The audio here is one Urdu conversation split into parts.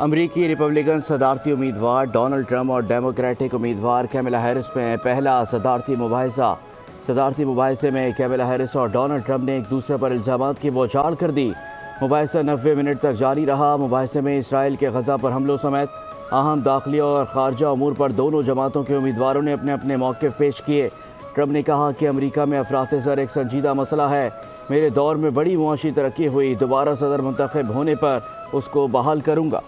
امریکی ریپبلکن صدارتی امیدوار ڈونلڈ ٹرمپ اور ڈیموکریٹک امیدوار کیملا ہیرس میں پہلا صدارتی مباحثے میں کیملا ہیرس اور ڈونلڈ ٹرمپ نے ایک دوسرے پر الزامات کی بوچھاڑ کر دی۔ مباحثہ 90 منٹ تک جاری رہا۔ مباحثے میں اسرائیل کے غزہ پر حملوں سمیت اہم داخلی اور خارجہ امور پر دونوں جماعتوں کے امیدواروں نے اپنے اپنے موقف پیش کیے۔ ٹرمپ نے کہا کہ امریکہ میں افراط زر ایک سنجیدہ مسئلہ ہے، میرے دور میں بڑی معاشی ترقی ہوئی، دوبارہ صدر منتخب ہونے پر اس کو بحال کروں گا۔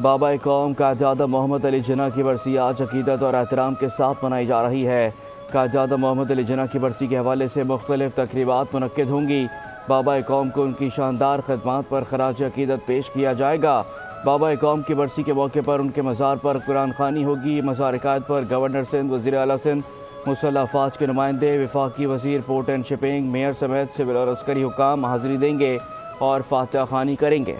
بابا قوم قائد اعظم محمد علی جناح کی برسی آج عقیدت اور احترام کے ساتھ منائی جا رہی ہے۔ قائد اعظم محمد علی جناح کی برسی کے حوالے سے مختلف تقریبات منعقد ہوں گی۔ بابا قوم کو ان کی شاندار خدمات پر خراج عقیدت پیش کیا جائے گا۔ بابا قوم کی برسی کے موقع پر ان کے مزار پر قرآن خوانی ہوگی۔ مزار عقائد پر گورنر سندھ، وزیر اعلیٰ سندھ، مسلح افواج کے نمائندے، وفاقی وزیر پورٹ اینڈ شپنگ، میئر سمیت سول اور عسکری حکام حاضری دیں گے اور فاتحہ خوانی کریں گے۔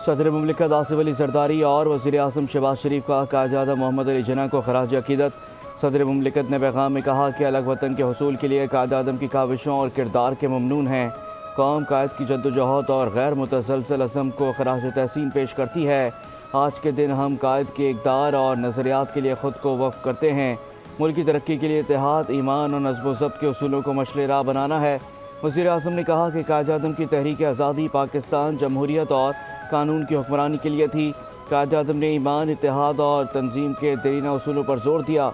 صدر مملکت آصف علی زرداری اور وزیر اعظم شہباز شریف کا قائد اعظم محمد علی جناح کو خراج عقیدت۔ صدر مملکت نے پیغام میں کہا کہ الگ وطن کے حصول کے لیے قائد اعظم کی کاوشوں اور کردار کے ممنون ہیں۔ قوم قائد کی جدوجہد اور غیر متزلزل عزم کو خراج تحسین پیش کرتی ہے۔ آج کے دن ہم قائد کے اقدار اور نظریات کے لیے خود کو وقف کرتے ہیں۔ ملک کی ترقی کے لیے اتحاد، ایمان اور نظم و ضبط کے اصولوں کو مشعل راہ بنانا ہے۔ وزیر اعظم نے کہا کہ قائد اعظم کی تحریک آزادی پاکستان جمہوریت اور قانون کی حکمرانی کے لیے تھی۔ قائد اعظم نے ایمان، اتحاد اور تنظیم کے دیرینہ اصولوں پر زور دیا۔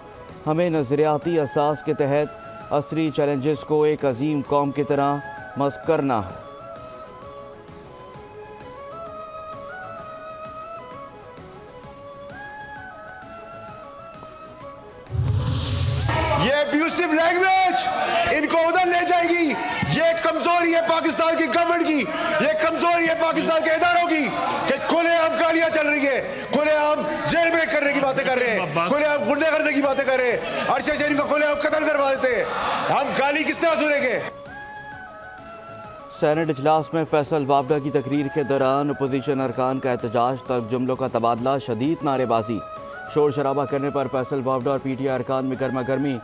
ہمیں نظریاتی اساس کے تحت عصری چیلنجز کو ایک عظیم قوم کی طرح مسخ کرنا ہے۔ یہ ابیوسو لینگویج ان کو ادھر لے جائے گی۔ یہ کمزوری ہے پاکستان کی گورنمنٹ کی، یہ کمزوری ہے پاکستان کے اداروں کی کہ کھلے عام گالیاں چل رہی ہیں، کھلے عام جیل میں کرنے کی باتیں کر رہے ہیں، کھلے عام غنڈے کرنے کی باتیں کر رہے ہیں، عرشہ شریف کو کھلے عام قتل کروا دیتے ہیں۔ ہم گالی کس طرح سنیں گے؟ سینٹ اجلاس میں فیصل وابڈا کی تقریر کے دوران اپوزیشن ارکان کا احتجاج تک جملوں کا تبادلہ، شدید نعرے بازی، شور شرابہ کرنے پر فیصل وابڈا اور پی ٹی آئی ارکان میں گرما گرمی۔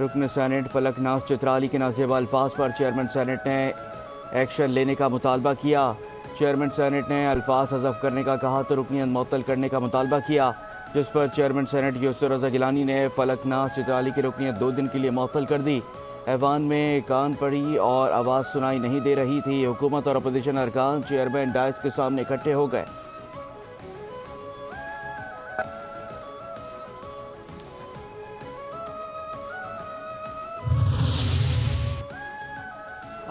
رکن سینٹ فلک ناز چترالی کے نازیبا الفاظ پر چیئرمین سینٹ نے ایکشن لینے کا مطالبہ کیا۔ چیئرمین سینٹ نے الفاظ حذف کرنے کا کہا تو رکنیت معطل کرنے کا مطالبہ کیا، جس پر چیئرمین سینٹ یوسف رضا گیلانی نے فلک ناز چترالی کی رکنیت 2 دن کے لیے معطل کر دی۔ ایوان میں کان پڑی اور آواز سنائی نہیں دے رہی تھی۔ حکومت اور اپوزیشن ارکان چیئرمین ڈائس کے سامنے اکٹھے ہو گئے۔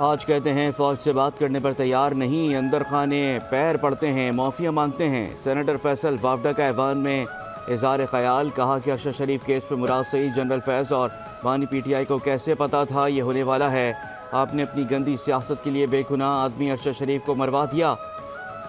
آج کہتے ہیں فوج سے بات کرنے پر تیار نہیں، اندر خانے پیر پڑتے ہیں، معافیاں مانگتے ہیں۔ سینیٹر فیصل وابڈا کا ایوان میں اظہار خیال، کہا کہ ارشد شریف کیس پہ مراد سعید، جنرل فیض اور بانی پی ٹی آئی کو کیسے پتا تھا یہ ہونے والا ہے؟ آپ نے اپنی گندی سیاست کے لیے بے گناہ آدمی ارشد شریف کو مروا دیا۔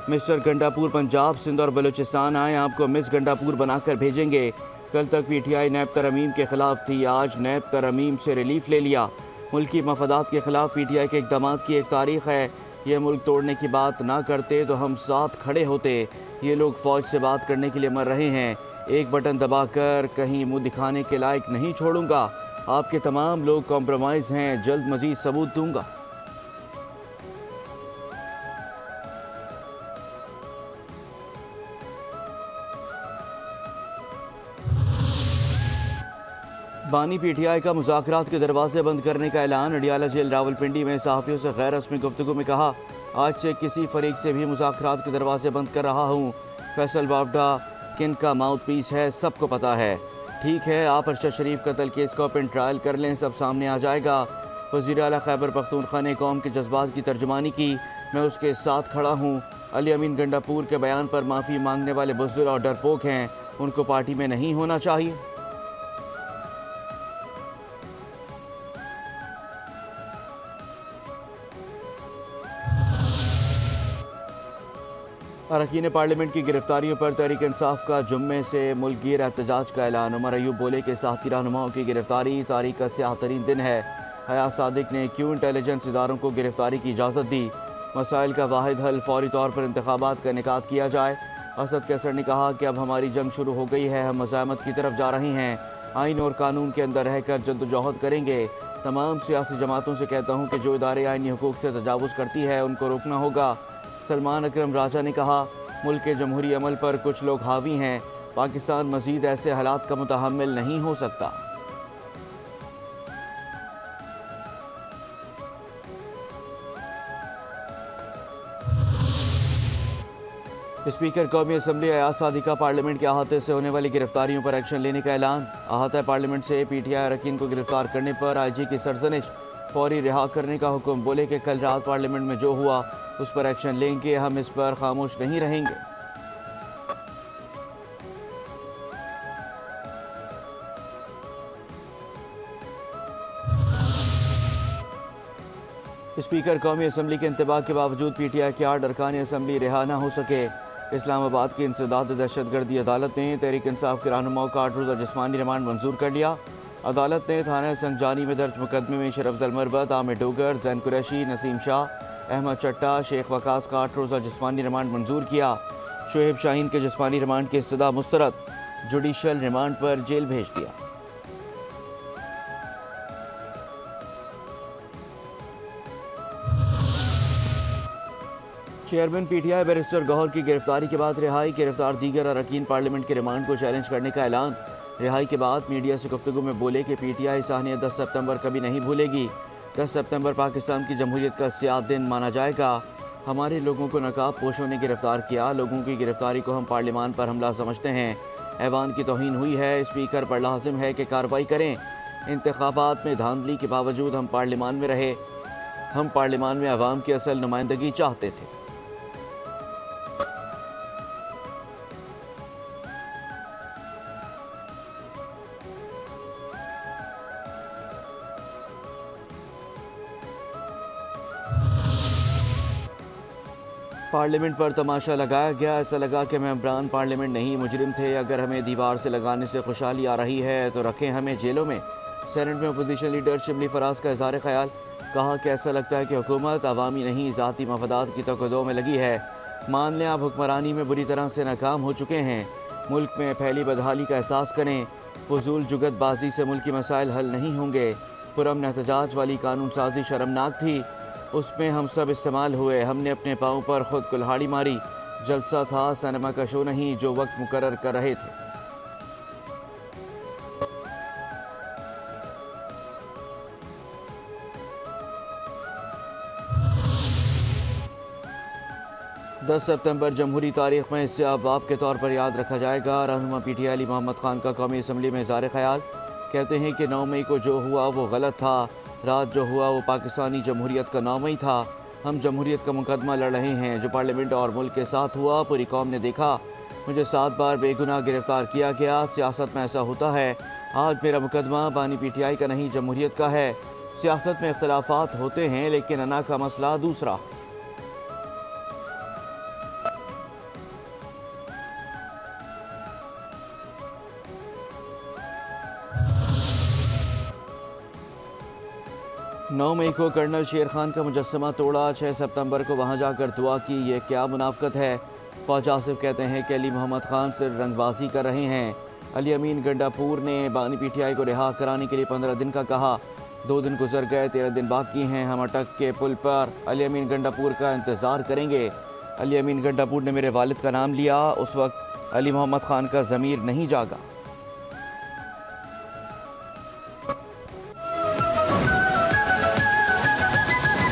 مسٹر گنڈاپور پنجاب، سندھ اور بلوچستان آئیں، آپ کو مس گنڈاپور بنا کر بھیجیں گے۔ کل تک پی ٹی آئی نیب ترمیم کے خلاف تھی، آج نیب ترمیم سے ریلیف لے لیا۔ ملکی مفادات کے خلاف پی ٹی آئی کے اقدامات کی ایک تاریخ ہے، یہ ملک توڑنے کی بات نہ کرتے تو ہم ساتھ کھڑے ہوتے۔ یہ لوگ فوج سے بات کرنے کے لیے مر رہے ہیں، ایک بٹن دبا کر کہیں منہ دکھانے کے لائق نہیں چھوڑوں گا۔ آپ کے تمام لوگ کمپرومائز ہیں، جلد مزید ثبوت دوں گا۔ بانی پی ٹی آئی کا مذاکرات کے دروازے بند کرنے کا اعلان۔ اڈیالہ جیل راولپنڈی میں صحافیوں سے غیر رسمی گفتگو میں کہا، آج سے کسی فریق سے بھی مذاکرات کے دروازے بند کر رہا ہوں۔ فیصل وابڈا کن کا ماؤتھ پیس ہے سب کو پتا ہے۔ ٹھیک ہے، آپ ارشد شریف قتل کیس کا اوپن ٹرائل کر لیں، سب سامنے آ جائے گا۔ وزیر اعلیٰ خیبر پختونخوا نے قوم کے جذبات کی ترجمانی کی، میں اس کے ساتھ کھڑا ہوں۔ علی امین گنڈاپور کے بیان پر معافی مانگنے والے بزدل اور ڈرپوک ہیں، ان کو پارٹی میں نہیں ہونا چاہیے۔ اراکین پارلیمنٹ کی گرفتاریوں پر تحریک انصاف کا جمعے سے ملک گیر احتجاج کا اعلان۔ عمر ایوب بولے کہ ساتھی رہنماؤں کی گرفتاری تاریخ کا سیاہ ترین دن ہے۔ حیات صادق نے کیوں انٹیلیجنس اداروں کو گرفتاری کی اجازت دی؟ مسائل کا واحد حل فوری طور پر انتخابات کا انعقاد کیا جائے۔ اسد کیسر نے کہا کہ اب ہماری جنگ شروع ہو گئی ہے، ہم مزاحمت کی طرف جا رہے ہیں، آئین اور قانون کے اندر رہ کر جدوجہد کریں گے۔ تمام سیاسی جماعتوں سے کہتا ہوں کہ جو ادارے آئینی حقوق سے تجاوز کرتی ہے ان کو روکنا ہوگا۔ سلمان اکرم راجہ نے کہا ملک کے جمہوری عمل پر کچھ لوگ حاوی ہیں، پاکستان مزید ایسے حالات کا متحمل نہیں ہو سکتا۔ اسپیکر قومی اسمبلی ایاز صادقہ پارلیمنٹ کے احاطے سے ہونے والی گرفتاریوں پر ایکشن لینے کا اعلان۔ احاطہ پارلیمنٹ سے پی ٹی آئی اراکین کو گرفتار کرنے پر آئی جی کی سرزنش، فوری رہا کرنے کا حکم۔ بولے کہ کل رات پارلیمنٹ میں جو ہوا اس پر ایکشن لیں گے، ہم اس پر خاموش نہیں رہیں گے۔ اسپیکر قومی اسمبلی کے انتباہ کے باوجود پی ٹی آئی کے 8 ارکان اسمبلی رہا نہ ہو سکے۔ اسلام آباد کی انسداد دہشت گردی عدالت نے تحریک انصاف کے رہنماؤں کا 8 روزہ جسمانی ریمانڈ منظور کر لیا۔ عدالت نے تھانہ سنجانی میں درج مقدمے میں شرف المربت، عامر ڈوگر، زین قریشی، نسیم شاہ، احمد چٹا، شیخ وقاص کا 8 روزہ جسمانی ریمانڈ منظور کیا۔ شعیب شاہین کے جسمانی ریمانڈ کی استدعا مسترد، جوڈیشل ریمانڈ پر جیل بھیج دیا۔ چیئرمین پی ٹی آئی بیرسٹر گوہر کی گرفتاری کے بعد رہائی، گرفتار دیگر اراکین پارلیمنٹ کے ریمانڈ کو چیلنج کرنے کا اعلان۔ رہائی کے بعد میڈیا سے گفتگو میں بولے کہ پی ٹی آئی سانحہ 10 سپتمبر کبھی نہیں بھولے گی۔ 10 سپتمبر پاکستان کی جمہوریت کا سیاہ دن مانا جائے گا۔ ہمارے لوگوں کو نقاب پوشوں نے گرفتار کیا، لوگوں کی گرفتاری کو ہم پارلیمان پر حملہ سمجھتے ہیں۔ ایوان کی توہین ہوئی ہے، اسپیکر پر لازم ہے کہ کارروائی کریں۔ انتخابات میں دھاندلی کے باوجود ہم پارلیمان میں رہے، ہم پارلیمان میں عوام کی اصل نمائندگی چاہتے تھے۔ 'پارلیمنٹ پر تماشا لگایا گیا، ایسا لگا کہ ممبران پارلیمنٹ نہیں مجرم تھے۔ اگر ہمیں دیوار سے لگانے سے خوشحالی آ رہی ہے تو رکھیں ہمیں جیلوں میں۔ سینٹ میں اپوزیشن لیڈر شبلی فراز کا اظہار خیال، کہا کہ ایسا لگتا ہے کہ حکومت عوامی نہیں ذاتی مفادات کی توقع میں لگی ہے۔ مان لیں آپ حکمرانی میں بری طرح سے ناکام ہو چکے ہیں، ملک میں پھیلی بدحالی کا احساس کریں۔ فضول جگت بازی سے ملکی مسائل حل نہیں ہوں گے۔ پرامن احتجاج والی قانون سازی شرمناک تھی، اس میں ہم سب استعمال ہوئے، ہم نے اپنے پاؤں پر خود کلہاڑی ماری۔ جلسہ تھا، سینما کا شو نہیں جو وقت مقرر کر رہے تھے۔ دس سپتمبر جمہوری تاریخ میں اس سے اباب کے طور پر یاد رکھا جائے گا۔ رہنما پی ٹی آئی علی محمد خان کا قومی اسمبلی میں اظہار خیال، کہتے ہیں کہ 9 مئی کو جو ہوا وہ غلط تھا، رات جو ہوا وہ پاکستانی جمہوریت کا 9 مئی تھا۔ ہم جمہوریت کا مقدمہ لڑ رہے ہیں، جو پارلیمنٹ اور ملک کے ساتھ ہوا پوری قوم نے دیکھا۔ مجھے 7 بار بے گناہ گرفتار کیا گیا، سیاست میں ایسا ہوتا ہے۔ آج میرا مقدمہ بانی پی ٹی آئی کا نہیں جمہوریت کا ہے۔ سیاست میں اختلافات ہوتے ہیں لیکن انا کا مسئلہ دوسرا۔ نو مئی کو کرنل شیر خان کا مجسمہ توڑا، 6 سپتمبر کو وہاں جا کر دعا کی، یہ کیا منافقت ہے؟ خواجہ آصف کہتے ہیں کہ علی محمد خان صرف رنگ بازی کر رہے ہیں۔ علی امین گنڈا پور نے بانی پی ٹی آئی کو رہا کرانے کے لیے 15 دن کا کہا، 2 دن گزر گئے، 13 دن باقی ہیں، ہم اٹک کے پل پر علی امین گنڈا پور کا انتظار کریں گے۔ علی امین گنڈا پور نے میرے والد کا نام لیا، اس وقت علی محمد خان کا ضمیر نہیں جاگا۔